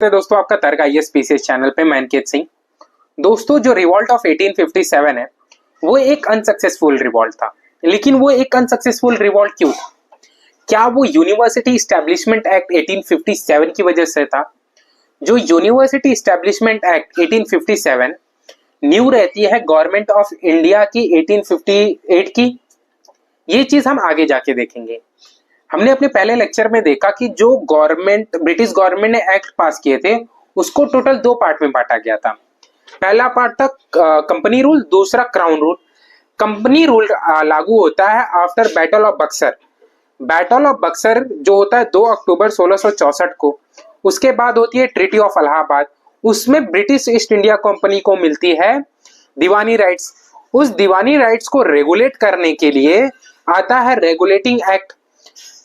तो दोस्तों आपका तर्क आईएएस पीसीएस चैनल पे मैं अंकित सिंह। दोस्तों जो रिवॉल्ट ऑफ 1857 है वो एक अनसक्सेसफुल रिवॉल्ट था। लेकिन वो एक अनसक्सेसफुल रिवॉल्ट क्यों था? क्या वो यूनिवर्सिटी इस्टेब्लिशमेंट एक्ट 1857 की वजह से था? जो यूनिवर्सिटी इस्टेब्लिशमेंट एक्ट 1857 न्यू रहती है गवर्नमेंट ऑफ इंडिया की 1858 की, ये चीज हम आगे जाके देखेंगे। हमने अपने पहले लेक्चर में देखा कि जो गवर्नमेंट ब्रिटिश गवर्नमेंट ने एक्ट पास किए थे उसको टोटल दो पार्ट में बांटा गया था। पहला पार्ट था कंपनी रूल, दूसरा क्राउन रूल। कंपनी रूल लागू होता है after battle of Buxar. Battle of Buxar जो होता है 2 अक्टूबर 1664 को। उसके बाद होती है ट्रीटी ऑफ इलाहाबाद। उसमें ब्रिटिश ईस्ट इंडिया कंपनी को मिलती है दीवानी राइट्स। उस दीवानी राइट्स को रेगुलेट करने के लिए आता है रेगुलेटिंग एक्ट।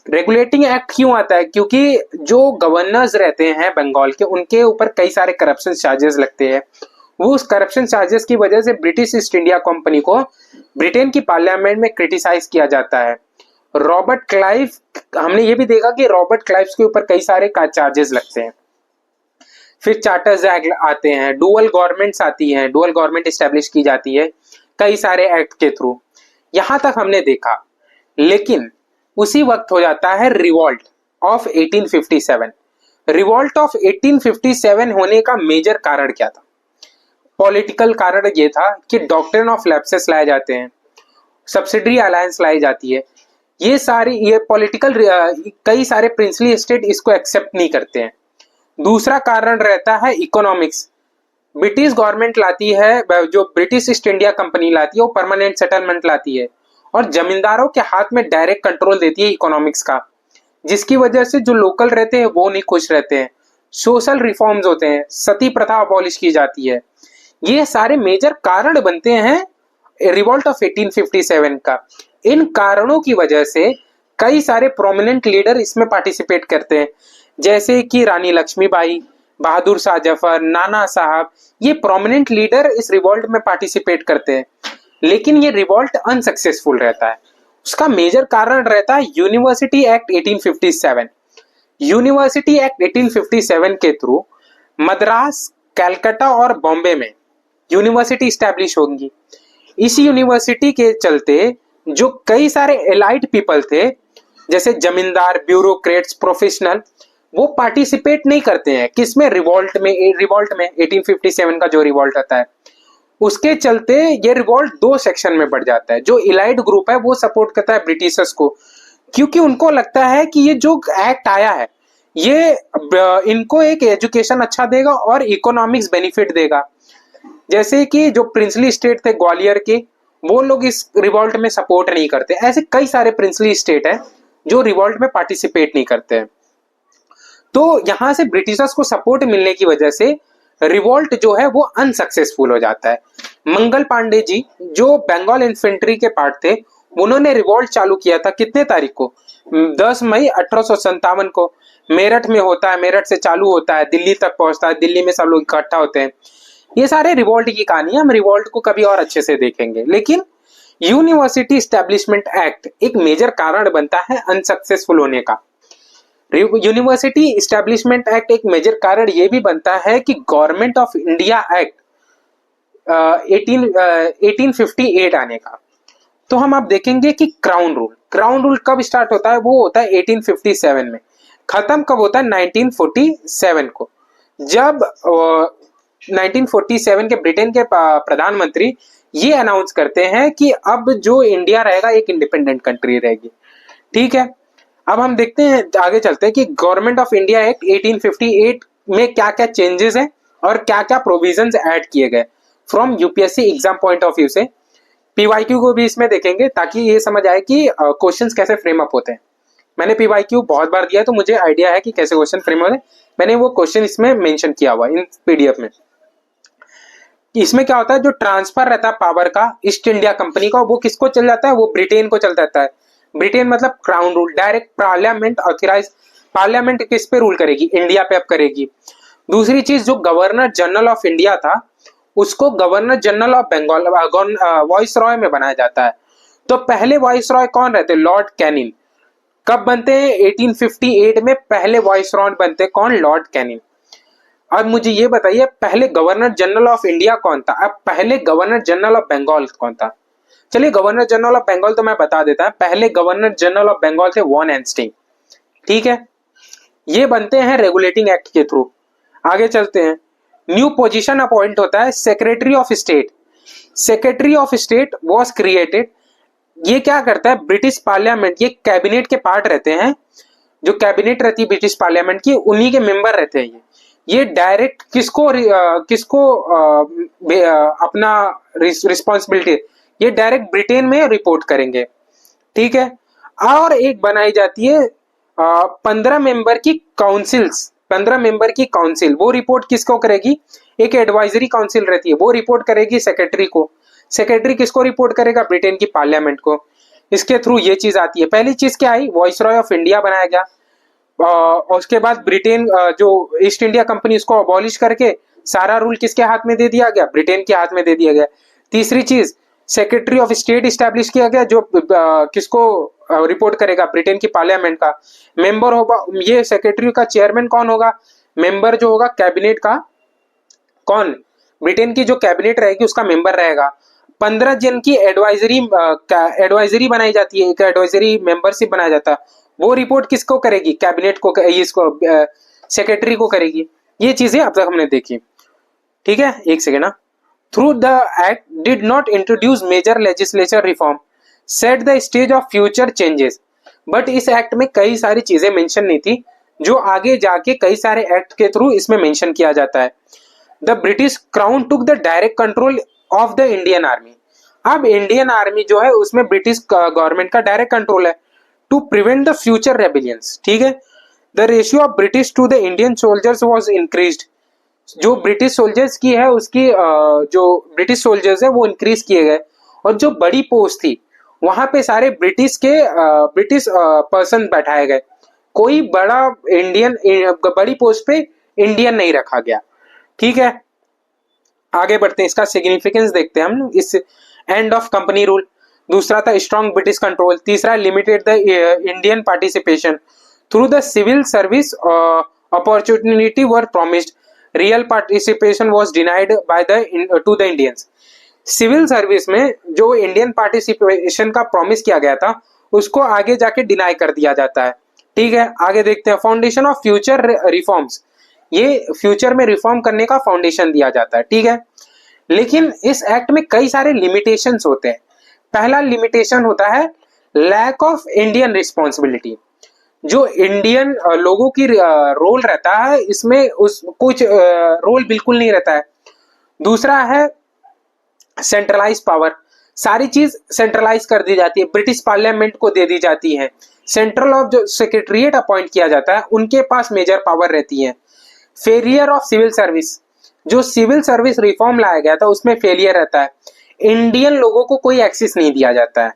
रेगुलेटिंग एक्ट क्यों आता है? क्योंकि जो गवर्नर्स रहते हैं बंगाल के, उनके ऊपर कई सारे करप्शन चार्जेस लगते हैं। वो उस करप्शन चार्जेस की वजह से ब्रिटिश ईस्ट इंडिया कंपनी को ब्रिटेन की पार्लियामेंट में क्रिटिसाइज किया जाता है। रॉबर्ट क्लाइव, हमने ये भी देखा कि रॉबर्ट क्लाइव के ऊपर कई सारे चार्जेस लगते हैं। फिर चार्टर्स एक्ट आते हैं, डुअल गवर्नमेंट्स आती हैं, डुअल गवर्नमेंट स्टैब्लिश की जाती है कई सारे एक्ट के थ्रू। यहां तक हमने देखा, लेकिन उसी वक्त हो जाता है रिवॉल्ट ऑफ 1857। रिवॉल्ट ऑफ 1857 होने का मेजर कारण क्या था? पॉलिटिकल कारण ये था कि डॉक्ट्रिन ऑफ लैप्सेस लाए जाते हैं, सब्सिडरी अलायंस लाई जाती है। ये पॉलिटिकल कई सारे प्रिंसली स्टेट इसको एक्सेप्ट नहीं करते हैं। दूसरा कारण रहता है इकोनॉमिक्स। ब्रिटिश गवर्नमेंट लाती है, जो ब्रिटिश ईस्ट इंडिया कंपनी लाती है वो परमानेंट सेटलमेंट लाती है और जमींदारों के हाथ में डायरेक्ट कंट्रोल देती है इकोनॉमिक्स का, जिसकी वजह से जो लोकल रहते हैं वो नहीं खुश रहते हैं। सोशल रिफॉर्म्स होते हैं, सती प्रथा अबॉलिश की जाती है। ये सारे मेजर कारण बनते हैं रिवॉल्ट ऑफ 1857 का। इन कारणों की वजह से कई सारे प्रोमिनेंट लीडर इसमें पार्टिसिपेट करते हैं, जैसे कि रानी लक्ष्मीबाई, बहादुर शाह जफर, नाना साहब। ये प्रोमिनेंट लीडर इस रिवॉल्ट में पार्टिसिपेट करते हैं। लेकिन ये रिवॉल्ट अनसक्सेसफुल रहता है। उसका मेजर कारण रहता है यूनिवर्सिटी एक्ट 1857। यूनिवर्सिटी एक्ट 1857 के थ्रू मद्रास, कलकत्ता और बॉम्बे में यूनिवर्सिटी स्टैब्लिश होंगी। इस यूनिवर्सिटी के चलते जो कई सारे एलाइट पीपल थे, जैसे जमींदार, ब्यूरोक्रेट्स, प्रोफेशनल, वो पार्टिसिपेट नहीं करते हैं किसमें? रिवॉल्ट में 1857 का जो रिवॉल्ट आता है उसके चलते ये रिवॉल्ट दो सेक्शन में बढ़ जाता है। जो इलाइट ग्रुप है वो सपोर्ट करता है ब्रिटिशर्स को, क्योंकि उनको लगता है कि ये जो एक्ट आया है ये इनको एक एजुकेशन अच्छा देगा और इकोनॉमिक्स बेनिफिट देगा। जैसे कि जो प्रिंसली स्टेट थे ग्वालियर के, वो लोग इस रिवॉल्ट में सपोर्ट नहीं करते। ऐसे कई सारे प्रिंसली स्टेट हैं जो रिवॉल्ट में पार्टिसिपेट नहीं करते हैं। तो यहां से ब्रिटिशर्स को सपोर्ट मिलने की वजह से रिवॉल्ट जो है वो अनसक्सेसफुल हो जाता है। मंगल पांडे जी जो बंगाल इन्फेंट्री के पार्ट थे, उन्होंने रिवॉल्ट चालू किया था कितने तारीख को? 10 मई 1857 को। मेरठ में होता है, मेरठ से चालू होता है, दिल्ली तक पहुंचता है, दिल्ली में सब लोग इकट्ठा होते हैं। ये सारे रिवॉल्ट की कहानी है, हम रिवॉल्ट को कभी और अच्छे से देखेंगे। लेकिन यूनिवर्सिटी इस्टेब्लिशमेंट एक्ट एक मेजर कारण बनता है अनसक्सेसफुल होने का। यूनिवर्सिटी इस्टेब्लिशमेंट एक्ट एक मेजर कारण यह भी बनता है कि गवर्नमेंट ऑफ इंडिया एक्ट 1858 आने का। तो हम आप देखेंगे कि क्राउन रूल कब स्टार्ट होता है? वो होता है 1857 में। खत्म कब होता है? 1947 को, जब 1947 के ब्रिटेन के प्रधानमंत्री ये अनाउंस करते हैं कि अब जो इंडिया रहेगा एक इंडिपेंडेंट कंट्री रहेगी। ठीक है, अब हम देखते हैं, आगे चलते हैं कि गवर्नमेंट ऑफ इंडिया एक्ट 1858 में क्या क्या चेंजेस हैं और क्या क्या प्रोविजंस ऐड किए गए from UPSC exam point of view से। पीवाईक्यू को भी इसमें देखेंगे ताकि ये समझ आए कि क्वेश्चंस कैसे फ्रेम अप होते हैं। मैंने पीवाईक्यू बहुत बार दिया है तो मुझे आइडिया है कि कैसे क्वेश्चन फ्रेम होते हैं। मैंने वो क्वेश्चन इसमें मेंशन किया हुआ इन पीडीएफ में। इसमें क्या होता है, जो ट्रांसफर रहता है पावर का ईस्ट इंडिया कंपनी का, वो किसको चल जाता है? वो ब्रिटेन को चल जाता है। ब्रिटेन मतलब crown rule, direct parliament authorise, parliament किस पे रूल करेगी? इंडिया पे अब करेगी। दूसरी चीज, जो गवर्नर जनरल ऑफ इंडिया था उसको governor general of Bengal viceroy में बनाया जाता है। तो पहले वॉइस रॉय कौन रहते? Lord Canning. कब बनते हैं? 1858 में पहले वॉइस रॉय बनते कौन? Lord Canning. अब मुझे ये बताइए पहले गवर्नर जनरल ऑफ इंडिया कौन था, अब पहले गवर्नर जनरल ऑफ बंगाल कौन था। चलिए गवर्नर जनरल ऑफ बंगाल तो मैं बता देता हूं, पहले गवर्नर जनरल ऑफ बंगाल थे वॉन एस्टिंग। ठीक है, ये बनते हैं रेगुलेटिंग एक्ट के थ्रू। आगे चलते हैं, न्यू पोजीशन अपॉइंट होता है secretary of state. Secretary of state was created. ये क्या करता है, ब्रिटिश पार्लियामेंट, ये कैबिनेट के पार्ट रहते हैं, जो कैबिनेट रहती है ब्रिटिश पार्लियामेंट की, उन्हीं के मेंबर रहते हैं। ये डायरेक्ट किसको अपना रिस्पॉन्सिबिलिटी, ये डायरेक्ट ब्रिटेन में रिपोर्ट करेंगे। ठीक है, और एक बनाई जाती है 15 मेंबर की काउंसिल्स, 15 मेंबर की काउंसिल, वो रिपोर्ट किसको करेगी, एक एडवाइजरी काउंसिल रहती है, वो रिपोर्ट करेगी सेक्रेटरी को। सेक्रेटरी किसको रिपोर्ट करेगा, ब्रिटेन की पार्लियामेंट को। इसके थ्रू ये चीज आती है। पहली चीज क्या आई, वॉइसरॉय ऑफ इंडिया बनाया गया। और उसके बाद ब्रिटेन जो ईस्ट इंडिया कंपनी, उसको अबॉलिश करके सारा रूल किसके हाथ में दे दिया गया, ब्रिटेन के हाथ में दे दिया गया। तीसरी चीज, सेक्रेटरी ऑफ स्टेट स्टैब्लिश किया गया, जो किसको रिपोर्ट करेगा, ब्रिटेन की पार्लियामेंट का। मेंबर होगा, ये सेक्रेटरी का चेयरमैन कौन होगा, मेंबर जो होगा कैबिनेट का, कौन, ब्रिटेन की जो कैबिनेट रहेगी उसका मेंबर रहेगा। 15 जन की एडवाइजरी बनाई जाती है, एक एडवाइजरी मेंबरशिप बनाया जाता है। वो रिपोर्ट किसको करेगी, कैबिनेट को, इसको सेक्रेटरी को करेगी। ये चीजें अब तक हमने देखी। ठीक है, एक सेकेंड ना। Through the act did not introduce major legislature reform, set the stage of future changes. But इस एक्ट में कई सारी चीजें मेंशन नहीं थी, जो आगे जाके कई सारे एक्ट के थ्रू इसमें मेंशन किया जाता है। The British crown took the direct control of the Indian army. अब इंडियन आर्मी जो है उसमें ब्रिटिश गवर्नमेंट का डायरेक्ट कंट्रोल है, to prevent the future rebellions. ठीक है, the ratio of British to the Indian soldiers was increased. जो British soldiers की है उसकी जो ब्रिटिश सोल्जर्स है वो इंक्रीज किए गए, और जो बड़ी पोस्ट थी वहां पे सारे ब्रिटिश पर्सन बैठाए गए। कोई बड़ा इंडियन बड़ी पोस्ट पे इंडियन नहीं रखा गया। ठीक है, आगे बढ़ते हैं, इसका सिग्निफिकेंस देखते हैं हम इस एंड ऑफ कंपनी रूल। दूसरा था स्ट्रॉन्ग ब्रिटिश कंट्रोल। तीसरा, limited the Indian participation through the civil service, opportunity were promised, real participation was denied by the to the Indians. Civil service में जो इंडियन पार्टिसिपेशन का promise किया गया था उसको आगे जाके डिनाई कर दिया जाता है। ठीक है, आगे देखते हैं, फाउंडेशन ऑफ फ्यूचर रिफॉर्म्स। ये फ्यूचर में रिफॉर्म करने का फाउंडेशन दिया जाता है। ठीक है, लेकिन इस एक्ट में कई सारे लिमिटेशंस होते हैं। पहला लिमिटेशन होता है लैक ऑफ इंडियन रिस्पॉन्सिबिलिटी। जो इंडियन लोगों की रोल रहता है इसमें उस कुछ रोल बिल्कुल नहीं रहता है। दूसरा है सेंट्रलाइज पावर, सारी चीज सेंट्रलाइज कर दी जाती है, ब्रिटिश पार्लियामेंट को दे दी जाती है। सेंट्रल ऑफ जो सेक्रेटरीट अपॉइंट किया जाता है उनके पास मेजर पावर रहती है। फेलियर ऑफ सिविल सर्विस, जो सिविल सर्विस रिफॉर्म लाया गया था उसमें फेलियर रहता है, इंडियन लोगों को कोई एक्सेस नहीं दिया जाता है।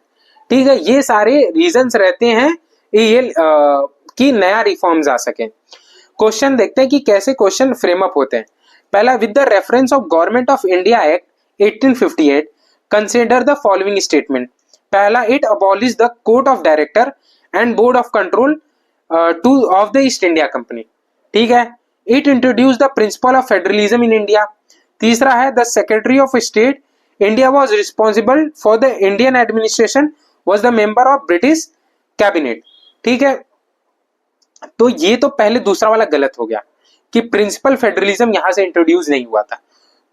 ठीक है, ये सारे रीजंस रहते हैं ये कि नया रिफॉर्म्स आ सके। क्वेश्चन देखते हैं कि कैसे क्वेश्चन फ्रेम अप होते हैं। पहला, with the reference of government of India act 1858 consider the following statement. पहला, it abolish the court of director and board of control two of the East India company. ठीक है, it introduce the principle of federalism in India. तीसरा है, the secretary of state India was responsible for the Indian administration was the member of British cabinet. ठीक है, तो ये तो पहले दूसरा वाला गलत हो गया कि प्रिंसिपल फेडरलिज्म यहां से इंट्रोड्यूस नहीं हुआ था।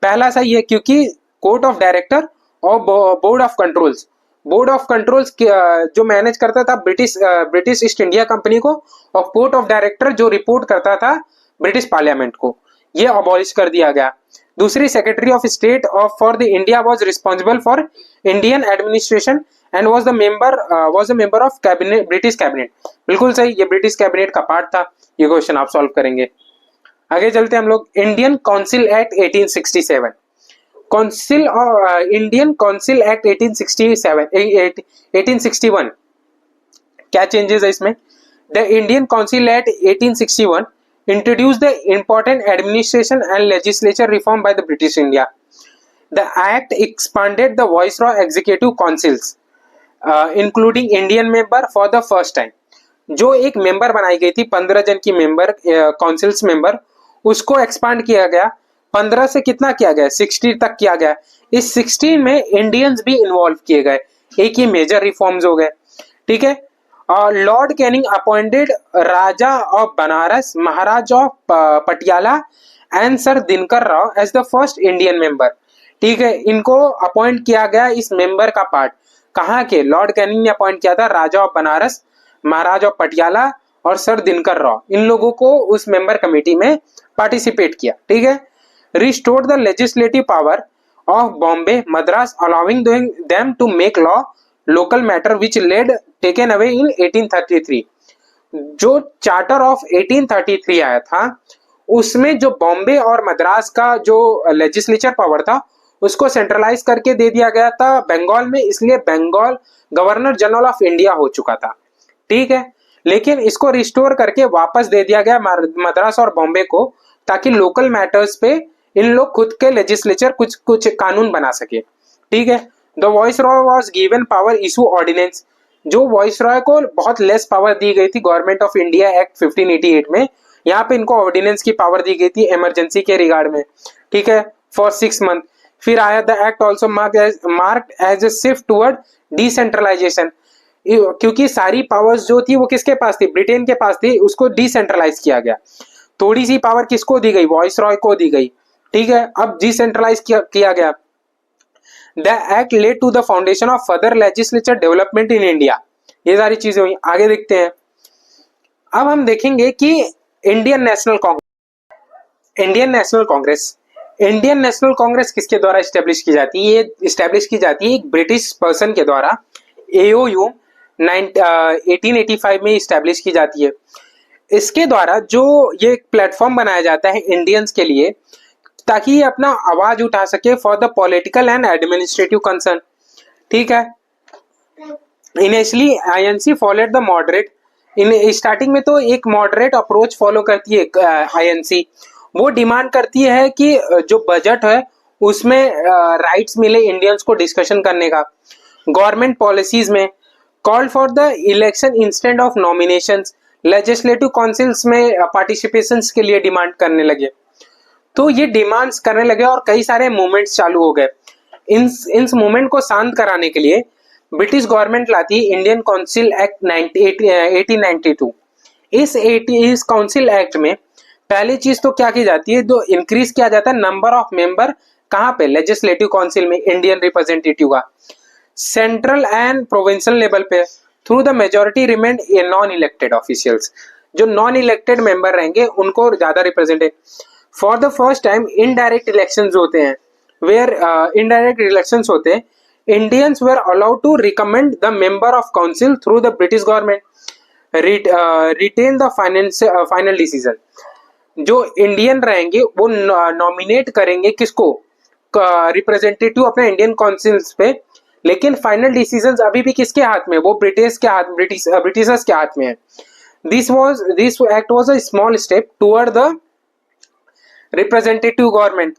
पहला सही है क्योंकि कोर्ट ऑफ डायरेक्टर और board of controls, board of controls जो मैनेज करता था ब्रिटिश ईस्ट इंडिया कंपनी को, और कोर्ट ऑफ डायरेक्टर जो रिपोर्ट करता था ब्रिटिश पार्लियामेंट को, ये अबॉलिश कर दिया गया। दूसरी, secretary of state of for the India was responsible for Indian administration and was the member of cabinet, British cabinet. बिल्कुल सही, ये ब्रिटिश कैबिनेट का पार्ट था। ये क्वेश्चन आप सॉल्व करेंगे। आगे चलते हैं हम लोग, Indian council act 1867। Indian council act 1861 क्या चेंजेस है इसमें? The Indian council act 1861 introduced the important administration and legislature reform by the British India. The act expanded the Viceroy executive councils, including Indian member for the first time. जो एक member बनाई गई थी 15 जन की member councils member, उसको expand किया गया। 15 से कितना किया गया, 60 तक किया गया। इस 60 में इंडियंस भी इन्वॉल्व किए गए। एक ही मेजर रिफॉर्म्स हो गए, ठीक है। और Lord Canning appointed Raja of Banaras, Maharaj of Patiala and Sir Dinkar Rao as the first Indian member, ठीक है। इनको अपॉइंट किया गया इस मेंबर का पार्ट, कहाँ के, लॉर्ड कैनिंग ने अपॉइंट किया था राजा ऑफ बनारस, महाराज ऑफ पटियाला और सर दिनकर राव, इन लोगों को उस मेंबर कमेटी में पार्टिसिपेट किया, ठीक है। Restored the legislative power of Bombay Madras allowing them to make law local matter which lead taken away in 1833। जो चार्टर ऑफ 1833 आया था उसमें जो बॉम्बे और मद्रास का जो लेजिस्लेचर पावर था उसको सेंट्रलाइज करके दे दिया गया था बंगाल में, इसलिए Bengal governor general of India हो चुका था, ठीक है। लेकिन इसको रिस्टोर करके वापस दे दिया गया मद्रास और बॉम्बे को, ताकि लोकल मैटर्स पे इन लोग खुद के लेजिस्लेचर कुछ कुछ कानून बना सके, ठीक है। The viceroy was given power issue ordinance, जो वाइसरॉय को बहुत लेस पावर दी गई थी गवर्नमेंट ऑफ इंडिया एक्ट 1588 में, यहाँ पे इनको ऑर्डिनेंस की पावर दी गई थी इमरजेंसी के रिगार्ड में, ठीक है, फॉर 6 मंथ। फिर आया the act also marked as a shift toward decentralisation, क्योंकि सारी पावर्स जो थी वो किसके पास थी, ब्रिटेन के पास थी, उसको डिसेंट्रलाइज किया गया। थोड़ी सी पावर किसको दी गई, वाइसरॉय को दी गई, ठीक है। अब डिसेंट्रलाइज किया गया। The act led to the foundation of further legislature development in India, ये सारी चीजें हुई। आगे देखते हैं। अब हम देखेंगे कि इंडियन नेशनल कांग्रेस किसके द्वारा इस्टेब्लिश की जाती है, ये इस्टेब्लिश की जाती है एक ब्रिटिश पर्सन के द्वारा, AOU 1885 में इस्टेब्लिश की जाती है। इसके द्वारा जो ये प्लेटफॉर्म बनाया जाता है इंडियंस के लिए, ताकि ये अपना आवाज उठा सके for the political and administrative concern, ठीक है। Initially INC followed the moderate, in starting में तो एक मॉडरेट अप्रोच फॉलो करती है INC। वो डिमांड करती है कि जो बजट है उसमें राइट्स मिले इंडियंस को डिस्कशन करने का। गवर्नमेंट पॉलिसीज में call for the election instant of nominations, legislative councils में पार्टिसिपेशंस के लिए डिमांड करने लगे। तो ये डिमांड्स करने लगे और कई सारे मूवमेंट्स चालू हो गए। इन मूवमेंट को शांत कराने के लिए ब्रिटिश गवर्नमेंट लाती है इंडियन काउंसिल एक्ट 1892। इस काउंसिल एक्ट में पहली चीज तो क्या की जाती है, जो इंक्रीज किया जाता है नंबर ऑफ मेंबर, कहाँ पे, लेजिस्लेटिव काउंसिल में, इंडियन रिप्रेजेंटेटिव का, सेंट्रल एंड प्रोविंशियल लेवल पे, through the majority remained a non elected officials, जो नॉन इलेक्टेड मेंबर रहेंगे उनको ज्यादा represented. For the first time indirect elections होते हैं, वेयर इनडायरेक्ट इलेक्शंस होते हैं, Indians were allowed to recommend the member of council through the British government, retain the final decision. जो Indian रहेंगे वो नॉमिनेट करेंगे किसको, रिप्रेजेंटेटिव अपने इंडियन काउंसिल्स पे, लेकिन फाइनल डिसीजंस अभी भी किसके हाथ में, वो ब्रिटिशर्स के हाथ में है। This act was a small step toward the representative government.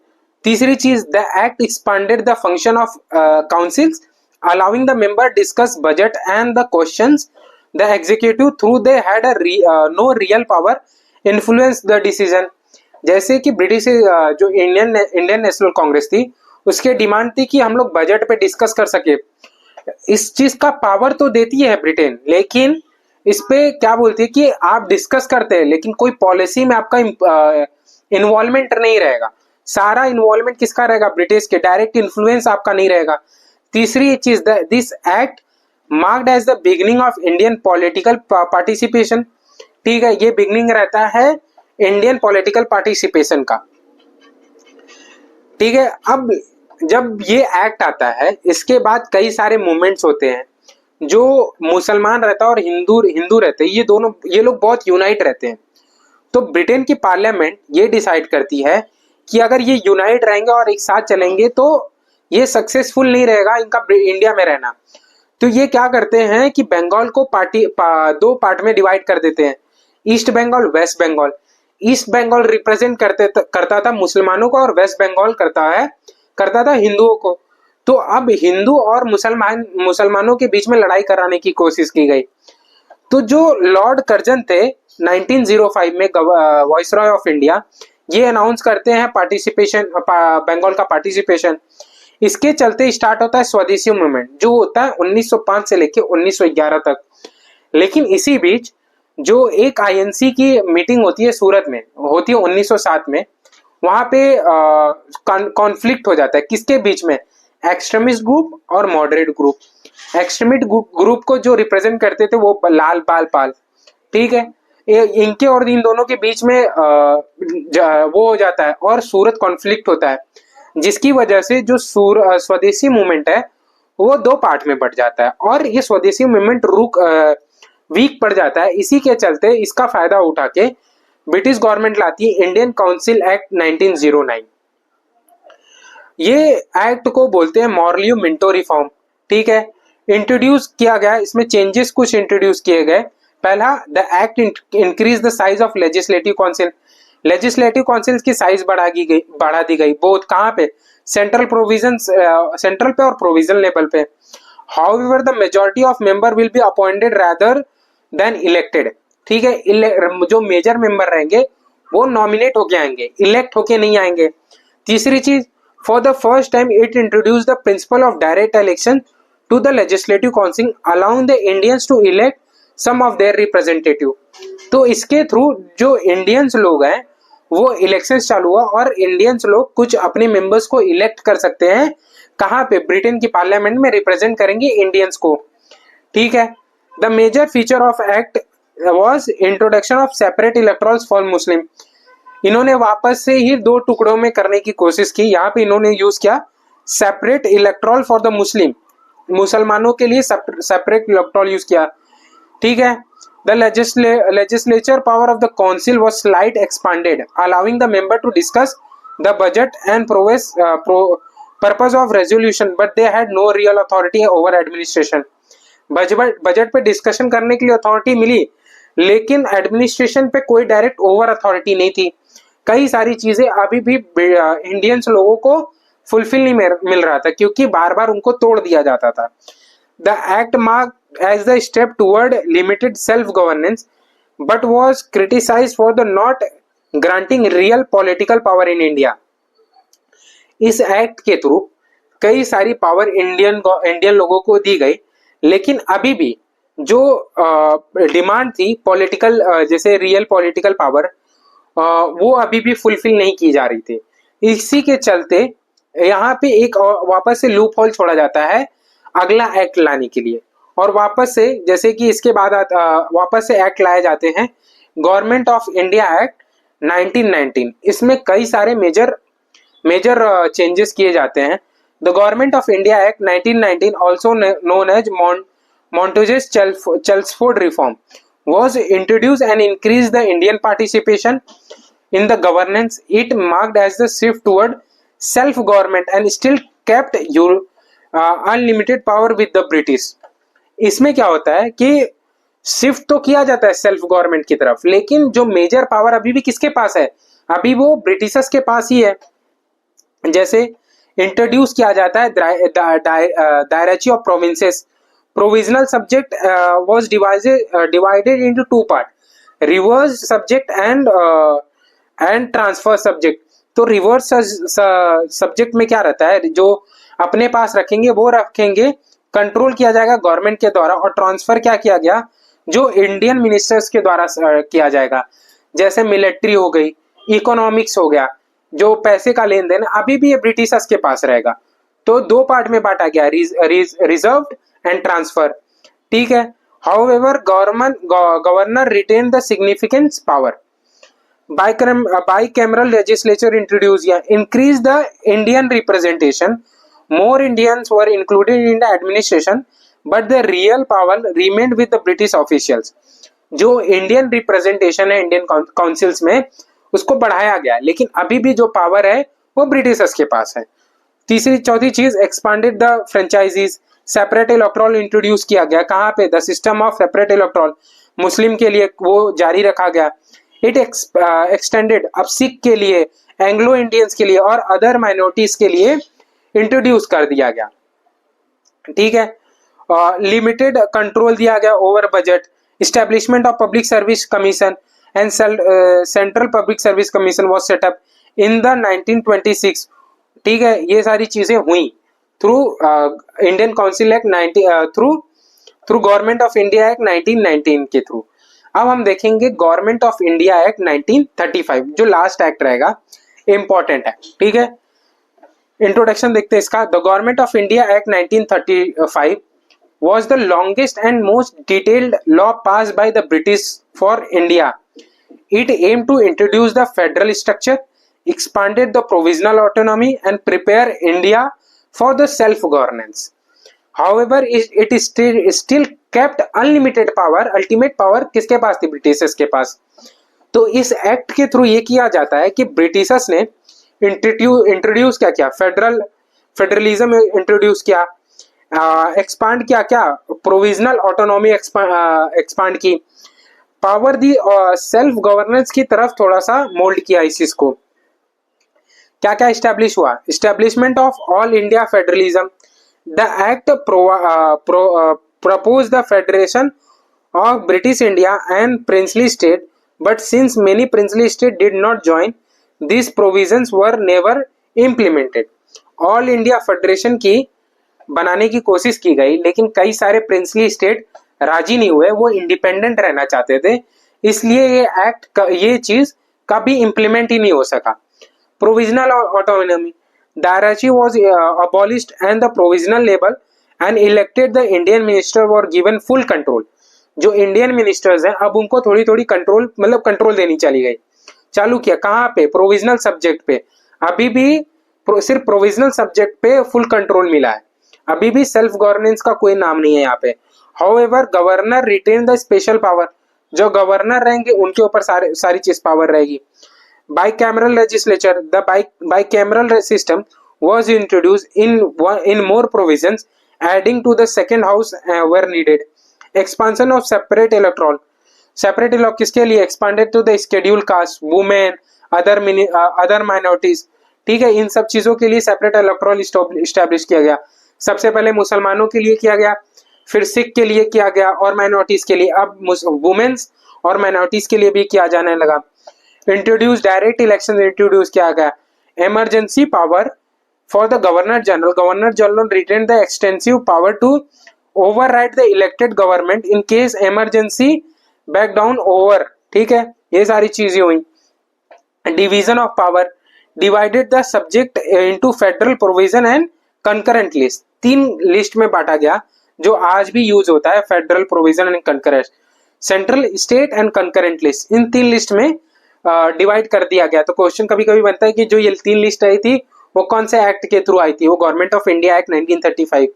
तीसरी चीज, the act expanded the function of councils, allowing the member discuss budget and the questions the executive through they had no real power influence the decision. जैसे कि British जो Indian national Congress थी, उसके demand थी कि हम लोग बजट पे डिस्कस कर सके। इस चीज का पावर तो देती है ब्रिटेन, लेकिन इस पे क्या बोलती है कि आप डिस्कस करते हैं लेकिन कोई पॉलिसी में आपका इन्वॉल्वमेंट नहीं रहेगा। सारा इन्वॉल्वमेंट किसका रहेगा, ब्रिटिश के, डायरेक्ट इन्फ्लुएंस आपका नहीं रहेगा। तीसरी चीज, this act marked as the beginning of Indian political participation, ठीक है। ये बिगिनिंग रहता है इंडियन पॉलिटिकल पार्टिसिपेशन का, ठीक है। अब जब ये एक्ट आता है, इसके बाद कई सारे मूवमेंट्स होते हैं। जो मुसलमान रहता है और हिंदू रहते हैं, ये लोग बहुत यूनाइट रहते हैं। तो ब्रिटेन की पार्लियामेंट ये डिसाइड करती है कि अगर ये यूनाइट रहेंगे और एक साथ चलेंगे तो ये सक्सेसफुल नहीं रहेगा इनका इंडिया में रहना। तो ये क्या करते हैं कि बंगाल को दो पार्ट में डिवाइड कर देते हैं, East Bengal, West Bengal. East Bengal represent करता था मुसलमानों को और वेस्ट बंगाल करता था हिंदुओं को। तो अब हिंदू और मुसलमानों के बीच में लड़ाई कराने की कोशिश की गई। तो जो लॉर्ड कर्जन थे 1905 में वाइसरॉय ऑफ इंडिया, ये अनाउंस करते हैं पार्टिसिपेशन, बंगाल का पार्टिसिपेशन। इसके चलते स्टार्ट होता है स्वदेशी मूवमेंट, जो होता है 1905 से लेके 1911 तक। लेकिन इसी बीच जो एक आईएनसी की मीटिंग होती है सूरत में, होती है 1907 में, वहां पे कॉन्फ्लिक्ट हो जाता है किसके बीच में, एक्सट्रीमिस्ट ग्रुप और मॉडरेट ग्रुप। एक्सट्रीमिस्ट ग्रुप को जो रिप्रेजेंट करते थे वो लाल बाल पाल, ठीक है, इनके और इन दोनों के बीच में वो हो जाता है और सूरत कॉन्फ्लिक्ट होता है, जिसकी वजह से जो स्वदेशी मूवमेंट है वो दो पार्ट में बट जाता है और ये स्वदेशी मूवमेंट वीक पड़ जाता है। इसी के चलते इसका फायदा उठा के ब्रिटिश गवर्नमेंट लाती है इंडियन काउंसिल एक्ट 1909। ये एक्ट को बोलते हैं मॉर्लियो मिंटो रिफॉर्म, ठीक है। इंट्रोड्यूस किया गया, इसमें चेंजेस कुछ इंट्रोड्यूस किए गए। पहला, the act increase the size of legislative council. Legislative council की साइज बढ़ा दी गई बहुत, कहाँ पे, सेंट्रल प्रोविजन, सेंट्रल पे और प्रोविजन लेवल पे। However the majority of member will be appointed rather than elected, ठीक है। जो मेजर मेंबर रहेंगे वो नॉमिनेट होके आएंगे, इलेक्ट होके नहीं आएंगे। तीसरी चीज, for the first time it introduce the principle of direct election to the legislative council allowing the Indians to elect some of their representative. तो इसके थ्रू जो इंडियंस लोग हैं वो इलेक्शन चालू हुआ और इंडियंस लोग कुछ अपने मेंबर्स को इलेक्ट कर सकते हैं, कहाँ पे, ब्रिटेन की पार्लियामेंट में रिप्रेजेंट करेंगे इंडियंस को, ठीक है। The major feature of act was introduction of separate electorals for Muslim. इन्होंने वापस से ही दो टुकड़ों में करने की कोशिश की। यहाँ पे इन्होंने यूज किया separate electoral for the Muslim, मुसलमानों के लिए सेपरेट इलेक्टोरल यूज किया, ठीक है। The legislature power of the council was slightly expanded, allowing the member to discuss the budget and purpose of resolution, but they had no real authority over administration. Budget पे discussion करने के लिए authority मिली, लेकिन administration पे कोई direct over authority नहीं थी। कई सारी चीजें अभी भी इंडियंस लोगों को फुलफिल नहीं मिल रहा था, क्योंकि बार बार उनको तोड़ दिया जाता था। The act marked as the step toward limited self-governance, but was criticized for the not granting real political power in India. इस एक्ट के थ्रू कई सारी पावर इंडियन लोगों को दी गई, लेकिन अभी भी जो डिमांड थी पॉलिटिकल, जैसे रियल पॉलिटिकल पावर, वो अभी भी फुलफिल नहीं की जा रही थी। इसी के चलते यहाँ पे एक वापस से लूप होल छोड़ा जाता है अगला एक्ट लाने के लिए, और वापस से, जैसे कि इसके बाद वापस से एक्ट लाए जाते हैं गवर्नमेंट ऑफ इंडिया एक्ट 1919। इसमें कई सारे मेजर चेंजेस किए जाते हैं। The government of India act 1919, also known as Montagu's Chelmsford reform, was introduced and increased the Indian participation in the governance. It marked as the shift toward self-government and still kept unlimited power with the British. इसमें क्या होता है कि shift तो किया जाता है self government की तरफ, लेकिन जो मेजर पावर अभी भी किसके पास है, अभी वो ब्रिटिशर्स के पास ही है। जैसे इंट्रोड्यूस किया जाता है dyarchy of provinces. Provisional subject was divided into two part, reverse subject and transfer subject. तो रिवर्स सब्जेक्ट में क्या रहता है, जो अपने पास रखेंगे वो रखेंगे, कंट्रोल किया जाएगा गवर्नमेंट के द्वारा, और ट्रांसफर क्या किया गया, जो इंडियन मिनिस्टर्स के द्वारा किया जाएगा। जैसे मिलिट्री हो गई, इकोनॉमिक्स हो गया, जो पैसे का लेन देन अभी भी ये ब्रिटिशर्स के पास रहेगा। तो दो पार्ट में बांटा गया, रिजर्व्ड एंड ट्रांसफर, ठीक है। However governor retain the significance power. Bicameral legislature introduce या increase the Indian representation. More Indians were included in the administration, but the real power remained with the British officials. जो Indian representation है Indian councils में, उसको बढ़ाया गया, लेकिन अभी भी जो पावर है वो ब्रिटिशर्स के पास है। चौथी चीज, expanded the franchises. Separate electoral introduce किया गया, कहाँ पे, the system of separate electoral Muslim के लिए वो जारी रखा गया। इट एक्सटेंडेड, अब सिख के लिए, एंग्लो इंडियंस के लिए और अदर माइनॉरिटीज के लिए इंट्रोड्यूस कर दिया गया, ठीक है। लिमिटेड कंट्रोल दिया गया over budget. Establishment of public service commission and central public service commission was set up in the 1926। ठीक है, ये सारी चीजें हुई through Indian council act through government of India act 1919 के थ्रू। अब हम देखेंगे गवर्नमेंट ऑफ इंडिया एक्ट 1935, जो लास्ट एक्ट रहेगा, इंपॉर्टेंट है। ठीक है, इंट्रोडक्शन देखते हैं इसका। The government of India act 1935 was the longest and most detailed law passed by the British for India. It aimed to introduce the federal structure, expanded the provisional autonomy, and prepare India for the self-governance. However, it still kept unlimited power. Ultimate power किसके पास थी? Britishers के पास। तो इस act के through ये किया जाता है कि ब्रिटिशर्स ने इंट्रोड्यूस क्या किया? फेडरलिज्म इंट्रोड्यूस किया, एक्सपांड किया, क्या प्रोविजनल ऑटोनॉमी एक्सपांड की, पावर दी सेल्फ गवर्नेंस की तरफ थोड़ा सा मोल्ड किया इस चीज को। क्या क्या इस्टेब्लिश हुआ? Establishment of all India federalism. The act propose the federation of British India and princely state, but since many princely state did not join, this provisions were never implemented. All India federation की बनाने की कोशिश की गई, लेकिन कई सारे princely state राजी नहीं हुए, वो इंडिपेंडेंट रहना चाहते थे, इसलिए ये एक्ट ये चीज कभी इंप्लीमेंट ही नहीं हो सका। Provisional autonomy, directory was abolished and the provisional level and elected the Indian minister were given full control. जो इंडियन मिनिस्टर्स हैं अब उनको थोड़ी थोड़ी कंट्रोल, मतलब कंट्रोल देनी चली गई, चालू किया। कहाँ पे? प्रोविजनल सब्जेक्ट पे। अभी भी सिर्फ प्रोविजनल सब्जेक्ट पे फुल कंट्रोल मिला है, अभी भी सेल्फ गवर्नेंस का कोई नाम नहीं है यहाँ पे। However governor retain the special power, जो गवर्नर रहेंगे उनके ऊपर सारी चीज पावर रहेगी। Bicameral legislature, the bicameral system was introduced in more provisions, adding to the second house where needed. Expansion of separate electoral, separate electoral किसके लिए? Expanded to the schedule caste, women, other minorities. ठीक है, इन सब चीजों के लिए separate electoral establish किया गया। सबसे पहले मुसलमानों के लिए किया गया, फिर सिख के लिए किया गया और माइनॉरिटीज के लिए, अब वुमेन्स और माइनॉरिटीज के लिए भी किया जाने लगा। इंट्रोड्यूस डायरेक्ट इलेक्शन इंट्रोड्यूस किया गया। Emergency power for the governor general, governor general retain the extensive power to override the elected government in case emergency back down over. ठीक है, ये सारी चीजें हुई। Division of power, divided the subject into federal provision and concurrent list. 3 list में बांटा गया जो आज भी यूज होता है, federal provision and concurrent, central, state and concurrent list. इन 3 लिस्ट में डिवाइड कर दिया गया। तो क्वेश्चन कभी कभी बनता है कि जो ये 3 लिस्ट आई थी वो कौन से एक्ट के थ्रू आई थी? वो government of India act 1935।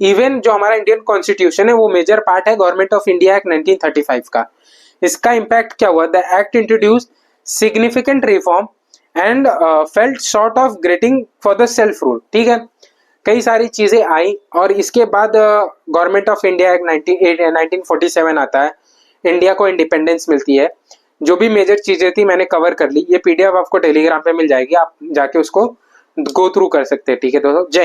Even जो हमारा इंडियन कॉन्स्टिट्यूशन है वो मेजर पार्ट है गवर्नमेंट ऑफ इंडिया एक्ट 1935 का। इसका इम्पैक्ट क्या हुआ? The act introduce significant reform and felt short of grating for the self rule. ठीक है, कई सारी चीजें आई और इसके बाद गवर्नमेंट ऑफ इंडिया एक्ट 1947 आता है, इंडिया को इंडिपेंडेंस मिलती है। जो भी मेजर चीजें थी मैंने कवर कर ली। ये पीडीएफ आपको टेलीग्राम पे मिल जाएगी, आप जाके उसको गो थ्रू कर सकते हैं। ठीक है दोस्तों, जय